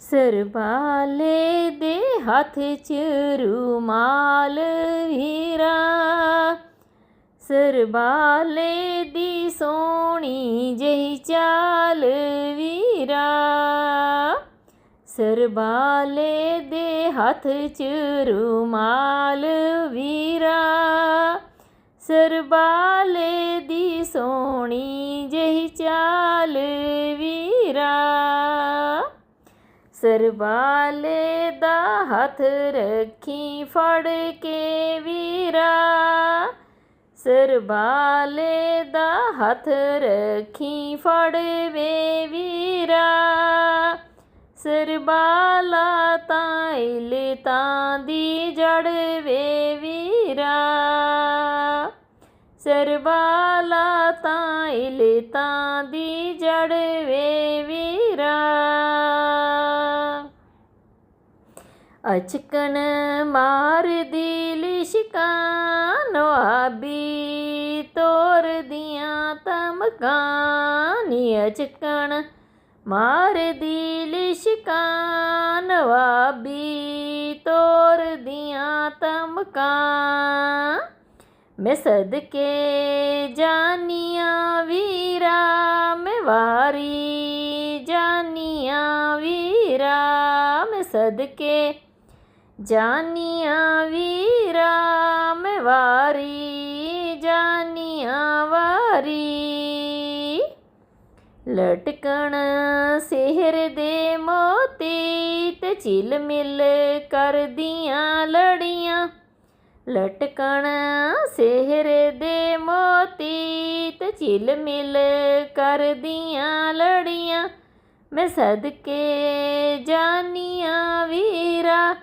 ਸਰਬਾਲੇ ਦੇ ਹੱਥ 'ਚ ਰੁਮਾਲ ਵੀਰਾ, ਸਰਬਾਲੇ ਦੀ ਸੋਹਣੀ ਜਿਹੀ ਚਾਲ ਵੀਰਾ, ਸਰਬਾਲੇ ਦੇ ਹੱਥ 'ਚ ਰੁਮਾਲ ਵੀਰਾ, ਸਰਬਾਲੇ ਦੀ ਸੋਹਣੀ ਜਿਹੀ ਚਾਲ ਵੀਰਾ, ਸਰਬਾਲੇ ਦਾ ਹੱਥ ਰੱਖੀ ਫੜ ਕੇ ਵੀਰਾ, ਸਰਬਾਲੇ ਦਾ ਹੱਥ ਰੱਖੀ ਫੜ ਵੇ ਵੀਰਾ, ਸਰਬਾਲਾ ਤਾਂ ਇਲਤਾਂ ਦੀ ਜੜ ਵੇ ਵੀਰਾ, ਸਰਬਾਲਾ ਤਾਂ ਇਲਤਾਂ ਦੀ ਜੜ ਵੇ ਵੀਰਾ, ਅਚਕਨ ਮਾਰਦੀ ਲਿਸ਼ਕਾਂ ਨਵਾਬੀ ਤੋਰਦੀਆਂ ਧਮਕਾਂ ਨੀ, ਅਚਕਨ ਮਾਰਦੀ ਲਿਸ਼ਕਾਂ ਨਵਾਬੀ ਤੋਰਦੀਆਂ ਧਮਕਾਂ, ਮੈਂ ਸਦਕੇ ਜਾਨੀਆਂ ਵੀਰਾ, ਮੈਂ ਵਾਰੀ ਜਾਨੀਆਂ ਵੀਰਾ, ਮੈਂ ਸਦਕੇ ਜਾਨੀਆਂ ਵੀਰਾ, ਮੈਂ ਵਾਰੀ ਜਾਨੀਆਂ ਵਾਰੀ, ਲਟਕਣ ਸਿਹਰ ਦੇ ਮੋਤੀ ਤੇ ਝਿਲ ਮਿਲ ਕਰਦੀਆਂ ਲੜੀਆਂ, ਲਟਕਣ ਸਿਹਰ ਦੇ ਮੋਤੀ ਤੇ ਝਿਲ ਮਿਲ ਕਰਦੀਆਂ ਲੜੀਆਂ, ਮੈਂ ਸਦਕੇ ਜਾਨੀਆਂ ਵੀਰਾ,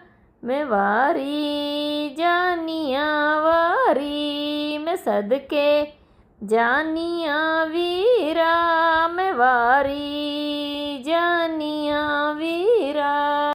ਮੈਂ ਵਾਰੀ ਜਾਨੀਆਂ ਵਾਰੀ, ਮੈਂ ਸਦਕੇ ਜਾਨੀਆਂ ਵੀਰਾ, ਮੈਂ ਵਾਰੀ